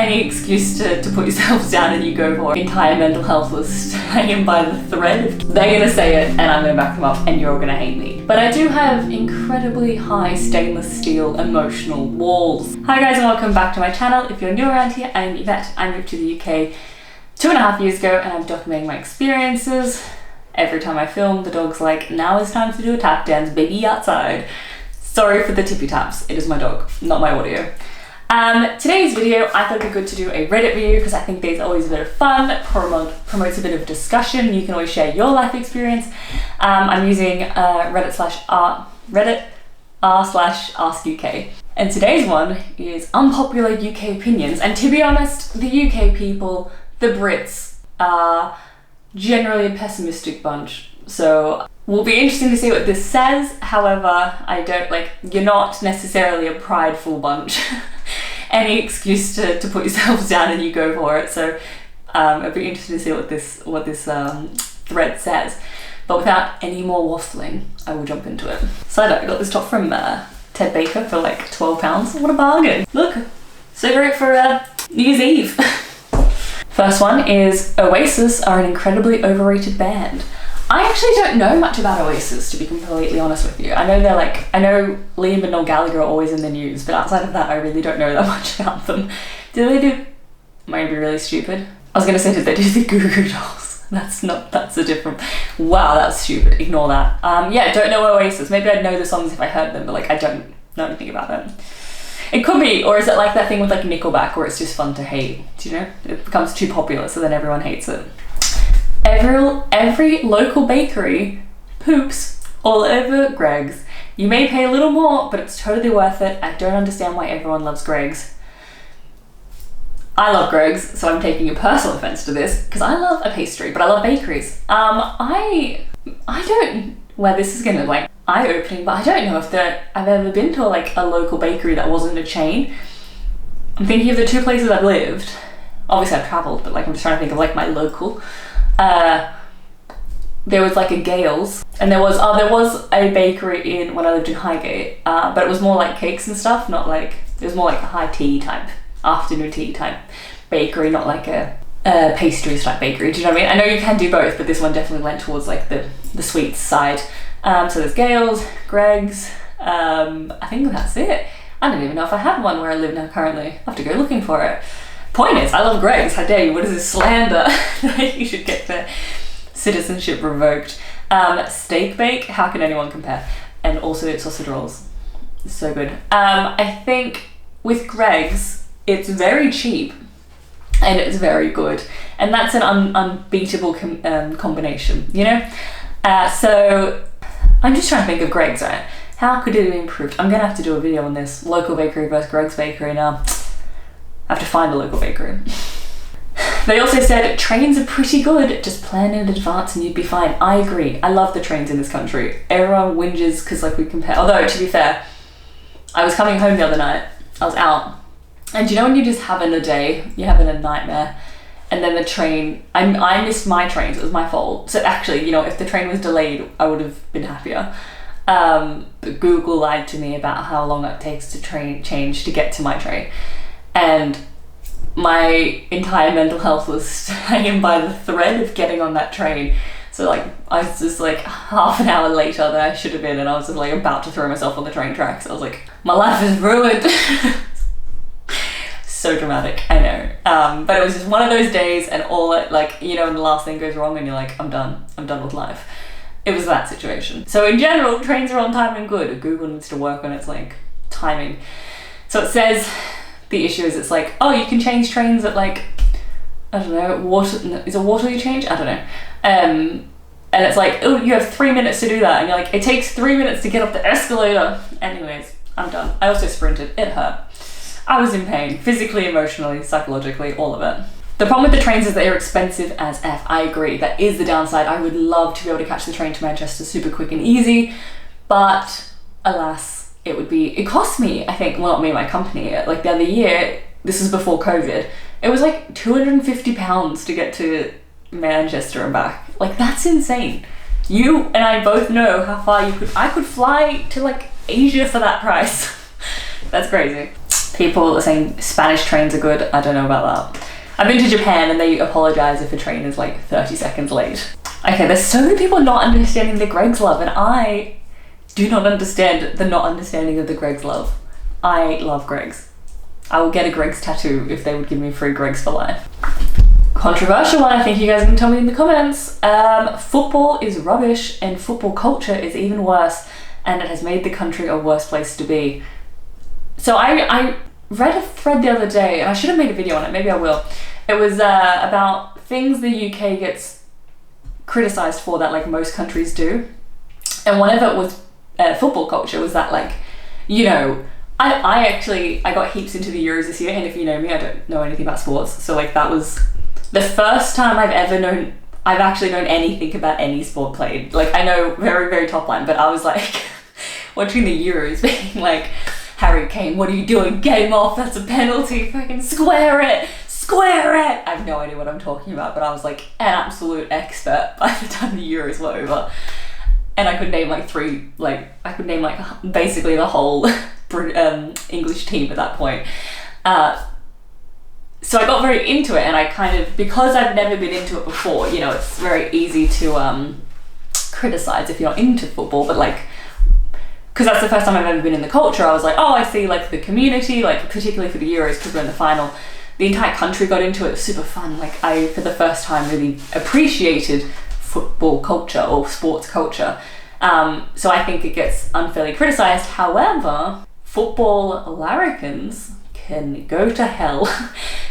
any excuse to put yourselves down and you go for it. Entire mental health list hanging by the thread. They're gonna say it and I'm gonna back them up and you're all gonna hate me. But I do have incredibly high stainless steel emotional walls. Hi guys and welcome back to my channel. If you're new around here, I'm Yvette. I moved to the UK 2.5 years ago and I'm documenting my experiences. Every time I film, the dog's like, now it's time to do a tap dance, baby, outside. Sorry for the tippy taps. It is my dog, not my audio. Today's video, I thought it'd be good to do a Reddit video because I think there's always a bit of fun, promotes a bit of discussion. You can always share your life experience. I'm using Reddit r/askuk. And today's one is unpopular UK opinions. And to be honest, the UK people, the Brits, are generally a pessimistic bunch. So will be interesting to see what this says. However, you're not necessarily a prideful bunch. Any excuse to put yourselves down and you go for it. So it'd be interesting to see what this thread says. But without any more waffling, I will jump into it. So I got this top from Ted Baker for like £12. What a bargain. Look, so great for New Year's Eve. First one is Oasis are an incredibly overrated band. I actually don't know much about Oasis, to be completely honest with you. I know Liam and Noel Gallagher are always in the news, but outside of that, I really don't know that much about them. Might be really stupid. I was gonna say, did they do the Goo Goo Dolls? That's a different, wow, that's stupid, ignore that. Yeah, don't know Oasis. Maybe I'd know the songs if I heard them, but I don't know anything about them. It could be, or is it like that thing with Nickelback where it's just fun to hate, do you know? It becomes too popular, so then everyone hates it. Every local bakery poops all over Greggs. You may pay a little more, but it's totally worth it. I don't understand why everyone loves Greggs. I love Greggs, so I'm taking a personal offense to this because I love a pastry, but I love bakeries. I don't, where this is gonna eye-opening, but I don't know if I've ever been to a local bakery that wasn't a chain. I'm thinking of the two places I've lived. Obviously I've traveled, but I'm just trying to think of my local. There was a Gales, and there was a bakery when I lived in Highgate, but it was more like cakes and stuff, not it was more like a high tea type, afternoon tea type bakery, not like a pastries type bakery. Do you know what I mean? I know you can do both, but this one definitely went towards the sweets side. So there's Gales, Greggs, I think that's it. I don't even know if I have one where I live now currently. I have to go looking for it. Point is, I love Greggs. How dare you? What is this slander? You should get the citizenship revoked. Steak bake, how can anyone compare? And also sausage rolls, so good. I think with Greggs, it's very cheap and it's very good, and that's an unbeatable combination, you know. So I'm just trying to think of Greggs, right? How could it have improved? I'm gonna have to do a video on this. Local bakery versus Greggs bakery now. I have to find a local bakery. They also said trains are pretty good, just plan in advance and you'd be fine. I agree. I love the trains in this country. Everyone whinges because we compare. Although to be fair, I was coming home the other night. I was out, and you know when you're just having a day, you're having a nightmare, and then the train. I missed my train, so it was my fault. So actually, if the train was delayed, I would have been happier. But Google lied to me about how long it takes to change to get to my train. And my entire mental health was hanging by the thread of getting on that train. So I was just half an hour later than I should have been, and I was just about to throw myself on the train tracks. I was like, my life is ruined. So dramatic, I know. But it was just one of those days, and and the last thing goes wrong and you're like, I'm done with life. It was that situation. So in general, trains are on time and good. Google needs to work on its timing. So it says, the issue is oh, you can change trains at I don't know, is it Waterloo change? I don't know. And it's oh, you have 3 minutes to do that. And you're it takes 3 minutes to get up the escalator. Anyways, I'm done. I also sprinted. It hurt. I was in pain, physically, emotionally, psychologically, all of it. The problem with the trains is that they're expensive as F. I agree. That is the downside. I would love to be able to catch the train to Manchester super quick and easy, but alas, it cost me, I think, well, not me, my company, the other year, this was before COVID, it was £250 to get to Manchester and back. That's insane. You and I both know how far I could fly to Asia for that price. That's crazy. People are saying Spanish trains are good. I don't know about that. I've been to Japan and they apologise if a train is like 30 seconds late. Okay, there's so many people not understanding the Greg's love, and I do not understand the not understanding of the Greg's love. I love Greg's. I will get a Greg's tattoo if they would give me free Greg's for life. Controversial one, I think you guys can tell me in the comments. Football is rubbish and football culture is even worse, and it has made the country a worse place to be. So I read a thread the other day, and I should have made a video on it, maybe I will. It was about things the UK gets criticised for that like most countries do. And one of it was football culture, was that like, you know, I got heaps into the Euros this year, and if you know me, I don't know anything about sports, so like that was the first time I've actually known anything about any sport played. Like I know very, very top line, but I was like watching the Euros being like, Harry Kane, what are you doing? Get him off, that's a penalty, fucking square it! I have no idea what I'm talking about, but I was like an absolute expert by the time the Euros were over. And I could name basically the whole English team at that point. So I got very into it, and I kind of, because I've never been into it before, you know, it's very easy to criticize if you're not into football, but like, because that's the first time I've ever been in the culture, I was like, oh, I see like the community, like particularly for the Euros, because we're in the final, the entire country got into it. It was super fun. Like I, for the first time, really appreciated football culture or sports culture. So I think it gets unfairly criticized. However, football larrikins can go to hell.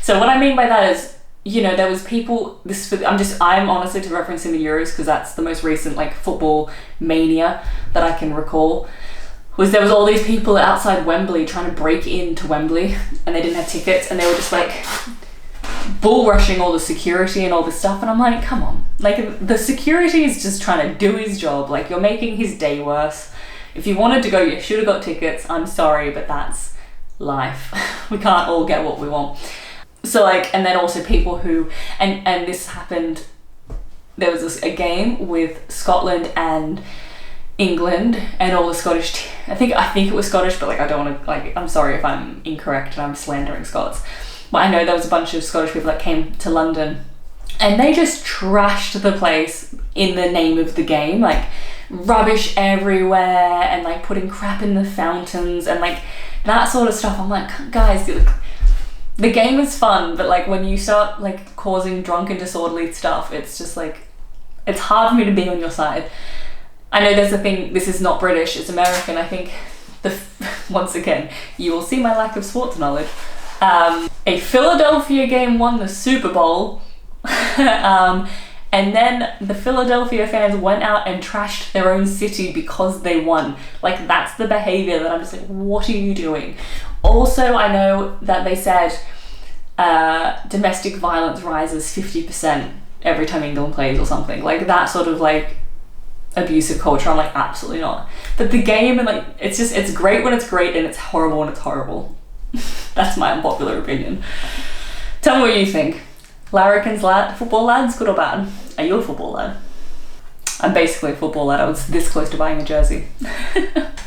So what I mean by that is, you know, there was people, I'm honestly referencing the Euros because that's the most recent like football mania that I can recall. There was all these people outside Wembley trying to break into Wembley, and they didn't have tickets, and they were just like bull rushing all the security and all this stuff, and I'm like, come on, like the security is just trying to do his job, like you're making his day worse. If you wanted to go, you should have got tickets. I'm sorry, but that's life. We can't all get what we want. So like, and then also people who, and this happened, there was a game with Scotland and England and all the Scottish, I think it was Scottish, but like I don't want to, like, I'm sorry if I'm incorrect and I'm slandering Scots, but I know there was a bunch of Scottish people that came to London and they just trashed the place in the name of the game, like rubbish everywhere and like putting crap in the fountains and like that sort of stuff. I'm like, guys, the game is fun, but like when you start like causing drunk and disorderly stuff, it's just like, it's hard for me to be on your side. I know there's a thing, this is not British, it's American. I think, once again, you will see my lack of sports knowledge. A Philadelphia game won the Super Bowl, and then the Philadelphia fans went out and trashed their own city because they won. Like, that's the behavior that I'm just like, what are you doing? Also, I know that they said domestic violence rises 50% every time England plays or something. Like, that sort of like abusive culture. I'm like, absolutely not. But the game, and like, it's great when it's great and it's horrible when it's horrible. That's my unpopular opinion. Tell me what you think. Larrikins, football lads, good or bad? Are you a football lad? I'm basically a football lad. I was this close to buying a jersey.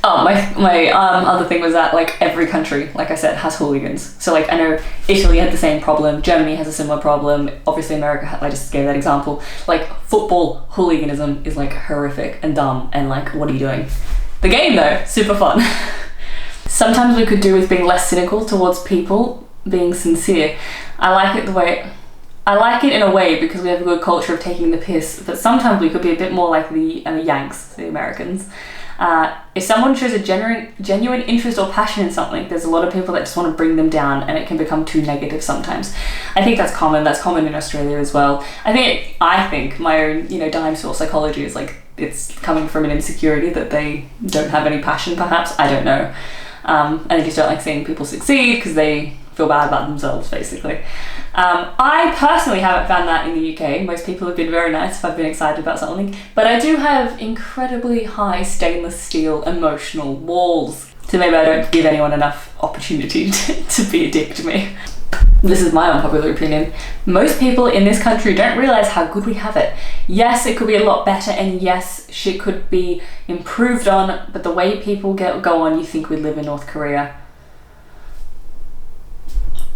Oh, my other thing was that like every country, like I said, has hooligans. So like I know Italy had the same problem, Germany has a similar problem, obviously America, I just gave that example. Like football hooliganism is like horrific and dumb, and like, what are you doing? The game though, super fun. Sometimes we could do with being less cynical towards people, being sincere. I like it in a way because we have a good culture of taking the piss, but sometimes we could be a bit more like the Yanks, the Americans. If someone shows a genuine interest or passion in something, there's a lot of people that just want to bring them down, and it can become too negative sometimes. I think that's common. That's common in Australia as well. I think my own, dime store psychology is like, it's coming from an insecurity that they don't have any passion, perhaps. I don't know. And they just don't like seeing people succeed because they feel bad about themselves, basically. I personally haven't found that in the UK. Most people have been very nice if I've been excited about something, but I do have incredibly high stainless steel emotional walls, so maybe I don't give anyone enough opportunity to be a dick to me. This is my unpopular opinion. Most people in this country don't realise how good we have it. Yes, it could be a lot better, and yes, shit could be improved on, but the way people go on, you think we live in North Korea.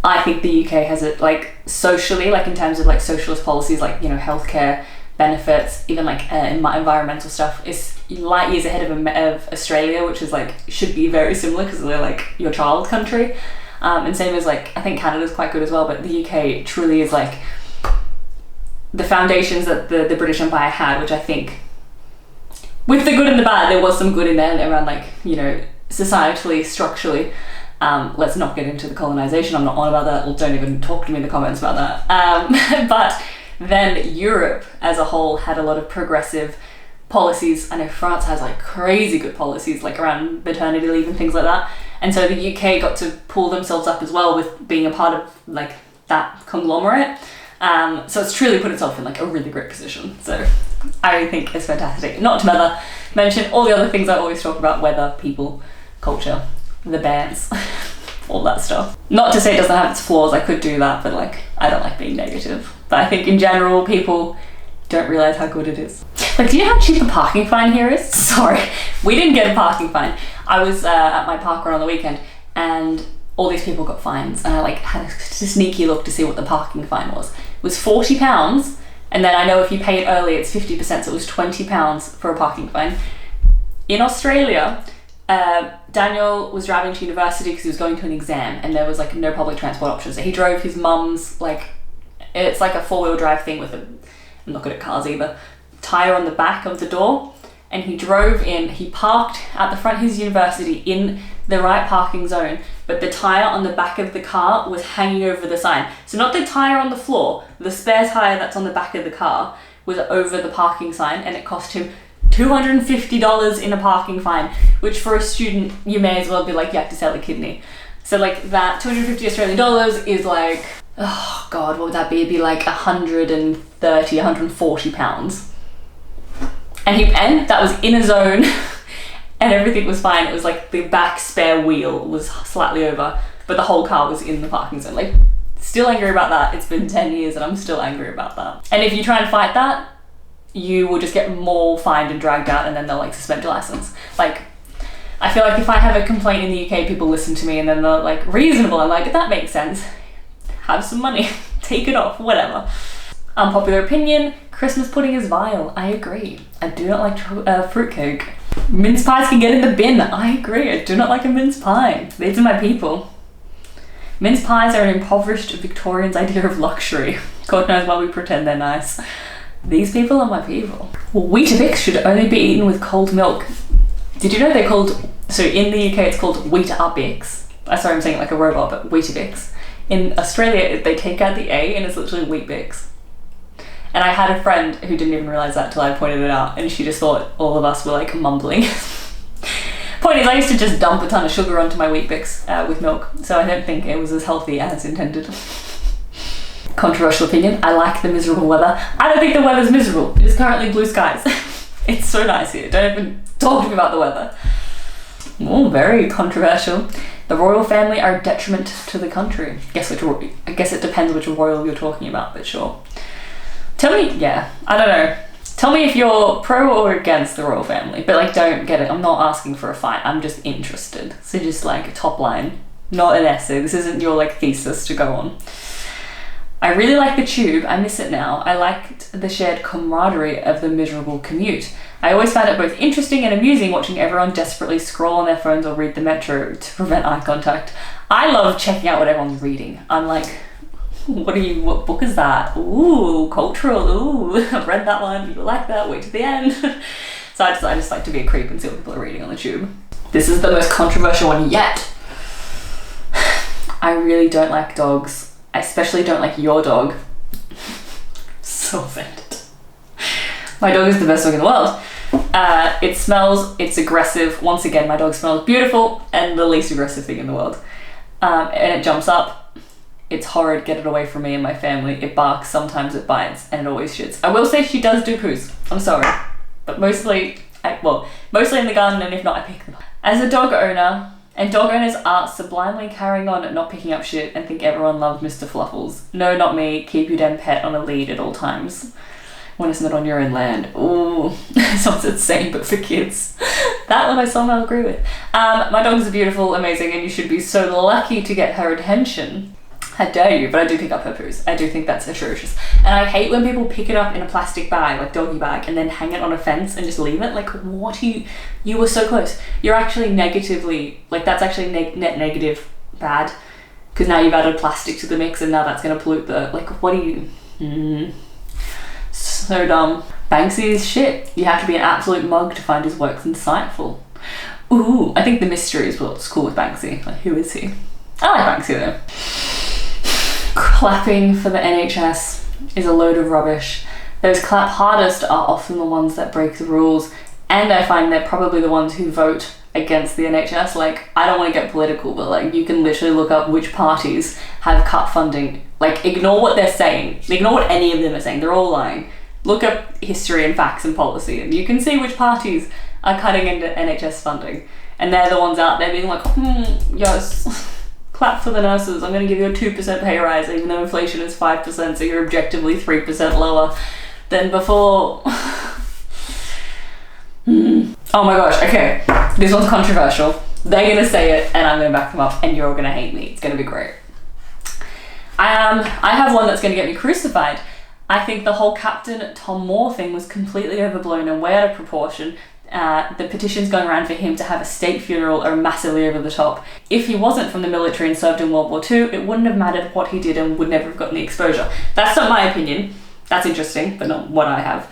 I think the UK has it like socially, like in terms of like socialist policies, like, you know, healthcare benefits, even like environmental stuff, is light years ahead of Australia, which is like should be very similar because they're like your child country. And same as like I think Canada's quite good as well, but the UK truly is like the foundations that the British Empire had, which I think with the good and the bad, there was some good in there around like, you know, societally, structurally. Let's not get into the colonization. I'm not on about that. Well, don't even talk to me in the comments about that. But then Europe as a whole had a lot of progressive policies. I know France has like crazy good policies, like around maternity leave and things like that. And so the UK got to pull themselves up as well with being a part of like that conglomerate. So it's truly put itself in like a really great position. So I think it's fantastic. Not to mention all the other things I always talk about: weather, people, culture, the bands, all that stuff. Not to say it doesn't have its flaws, I could do that, but like I don't like being negative. But I think in general people don't realise how good it is. Like, do you know how cheap a parking fine here is? Sorry, we didn't get a parking fine. I was at my park run on the weekend and all these people got fines, and I like had a sneaky look to see what the parking fine was. It was £40, and then I know if you pay it early it's 50%, so it was £20 for a parking fine. In Australia, Daniel was driving to university because he was going to an exam and there was like no public transport options. So he drove his mum's, like, it's like a 4-wheel drive thing with a, I'm not good at cars either, tire on the back of the door, and he drove in, he parked at the front of his university in the right parking zone, but the tire on the back of the car was hanging over the sign. So not the tire on the floor, the spare tire that's on the back of the car was over the parking sign, and it cost him $250 in a parking fine, which for a student you may as well be like, you have to sell a kidney. So like that 250 Australian dollars is like, oh god, what would that be? It'd be like 130, 140 pounds. And that was in a zone and everything was fine. It was like the back spare wheel was slightly over, but the whole car was in the parking zone. Like, still angry about that. It's been 10 years and I'm still angry about that. And if you try and fight that, you will just get more fined and dragged out, and then they'll like suspend your license. Like, I feel like if I have a complaint in the UK, people listen to me and then they're like, reasonable. I'm like, that makes sense. Have some money, take it off, whatever. Unpopular opinion, Christmas pudding is vile. I agree. I do not like fruitcake. Mince pies can get in the bin. I agree. I do not like a mince pie. These are my people. Mince pies are an impoverished Victorian's idea of luxury. God knows why we pretend they're nice. These people are my people. Weetabix should only be eaten with cold milk. Did you know they're called, so in the UK it's called Weetabix. Sorry, I'm saying it like a robot, but Weetabix. In Australia, they take out the A and it's literally Weet-Bix. And I had a friend who didn't even realise that till I pointed it out, and she just thought all of us were like mumbling. Point is, I used to just dump a ton of sugar onto my Weet-Bix with milk, so I don't think it was as healthy as intended. Controversial opinion, I like the miserable weather. I don't think the weather's miserable. It is currently blue skies. It's so nice here. Don't even talk to me about the weather. Oh, very controversial. The royal family are a detriment to the country. I guess it depends which royal you're talking about, but sure. Tell me, yeah, I don't know. Tell me if you're pro or against the royal family, but like, don't get it. I'm not asking for a fight. I'm just interested. So just like a top line, not an essay. This isn't your like thesis to go on. I really like the tube. I miss it now. I liked the shared camaraderie of the miserable commute. I always found it both interesting and amusing watching everyone desperately scroll on their phones or read the metro to prevent eye contact. I love checking out what everyone's reading. I'm like, what book is that? Ooh, cultural, ooh, I've read that one, you like that, wait to the end. So I just like to be a creep and see what people are reading on the tube. This is the most controversial one yet. I really don't like dogs. I especially don't like your dog. So offended. My dog is the best dog in the world. It smells, it's aggressive. Once again, my dog smells beautiful and the least aggressive thing in the world. And it jumps up. It's horrid, get it away from me and my family. It barks, sometimes it bites, and it always shits. I will say she does do poos. I'm sorry. But mostly in the garden, and if not, I pick them up. As a dog owner, and dog owners are sublimely carrying on at not picking up shit and think everyone loves Mr. Fluffles. No, not me. Keep your damn pet on a lead at all times. When it's not on your own land. Ooh, sounds insane, but for kids. That one I somehow agree with. My dogs are beautiful, amazing, and you should be so lucky to get her attention. How dare you? But I do pick up her poos. I do think that's atrocious. And I hate when people pick it up in a plastic bag, like doggy bag, and then hang it on a fence and just leave it. Like, what you were so close. You're actually negatively, like, that's actually net negative bad. Because now you've added plastic to the mix and now that's going to pollute the, like, what are you? So dumb. Banksy is shit. You have to be an absolute mug to find his works insightful. Ooh, I think the mystery is what's cool with Banksy. Like, who is he? I like Banksy though. Clapping for the NHS is a load of rubbish. Those clap hardest are often the ones that break the rules, and I find they're probably the ones who vote against the NHS. Like, I don't want to get political, but like, you can literally look up which parties have cut funding. Like, ignore what they're saying. Ignore what any of them are saying. They're all lying. Look up history and facts and policy, and you can see which parties are cutting into NHS funding. And they're the ones out there being like, yes, clap for the nurses. I'm going to give you a 2% pay rise, even though inflation is 5%, so you're objectively 3% lower than before. Oh my gosh, okay. This one's controversial. They're going to say it, and I'm going to back them up, and you're all going to hate me. It's going to be great. I have one that's going to get me crucified. I think the whole Captain Tom Moore thing was completely overblown and way out of proportion. The petitions going around for him to have a state funeral are massively over the top. If he wasn't from the military and served in World War II, it wouldn't have mattered what he did and would never have gotten the exposure. That's not my opinion. That's interesting, but not what I have.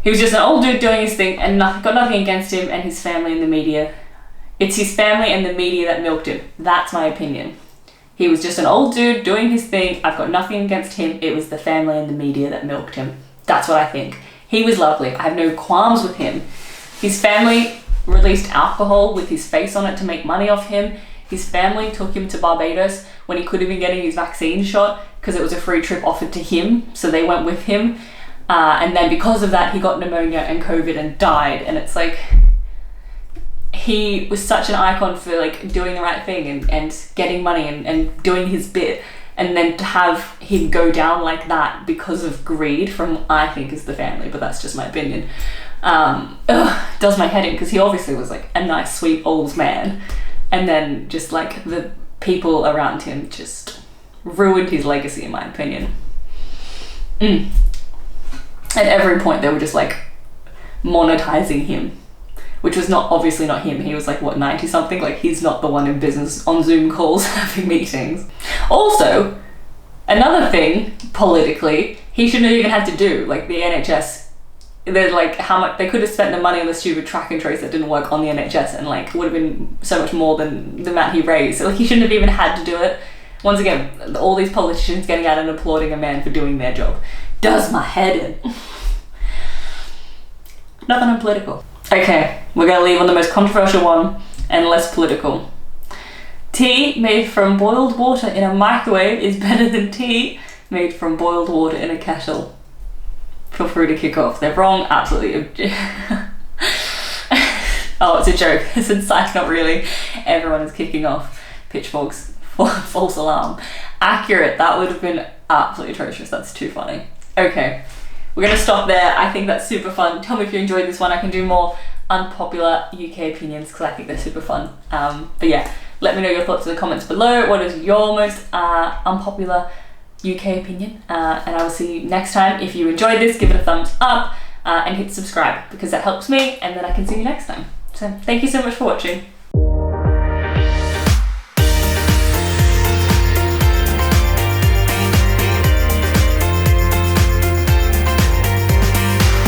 He was just an old dude doing his thing and got nothing against him and his family and the media. It's his family and the media that milked him. That's my opinion. He was just an old dude doing his thing. I've got nothing against him. It was the family and the media that milked him. That's what I think. He was lovely. I have no qualms with him. His family released alcohol with his face on it to make money off him. His family took him to Barbados when he could have been getting his vaccine shot because it was a free trip offered to him. So they went with him. And then because of that, he got pneumonia and COVID and died. And it's like, he was such an icon for like doing the right thing and getting money and doing his bit, and then to have him go down like that because of greed from, I think, is the family, but that's just my opinion, does my head in, because he obviously was like a nice sweet old man, and then just like the people around him just ruined his legacy, in my opinion. At every point they were just like monetizing him, which was obviously not him. He was like, what, 90 something? Like, he's not the one in business on Zoom calls having meetings. Also, another thing, politically, he shouldn't have even had to do, like the NHS, they're like, how much, they could have spent the money on the stupid track and trace that didn't work on the NHS and like, would have been so much more than the amount he raised. So like, he shouldn't have even had to do it. Once again, all these politicians getting out and applauding a man for doing their job does my head in. Nothing unpolitical. Okay, we're going to leave on the most controversial one and less political. Tea made from boiled water in a microwave is better than tea made from boiled water in a kettle. Feel free to kick off. They're wrong, absolutely. Oh, it's a joke. It's inside, not really. Everyone is kicking off. Pitchforks, false alarm. Accurate, that would have been absolutely atrocious. That's too funny. Okay. We're going to stop there. I think that's super fun. Tell me if you enjoyed this one. I can do more unpopular UK opinions because I think they're super fun. But yeah, let me know your thoughts in the comments below. What is your most unpopular UK opinion? And I will see you next time. If you enjoyed this, give it a thumbs up and hit subscribe because that helps me, and then I can see you next time. So thank you so much for watching.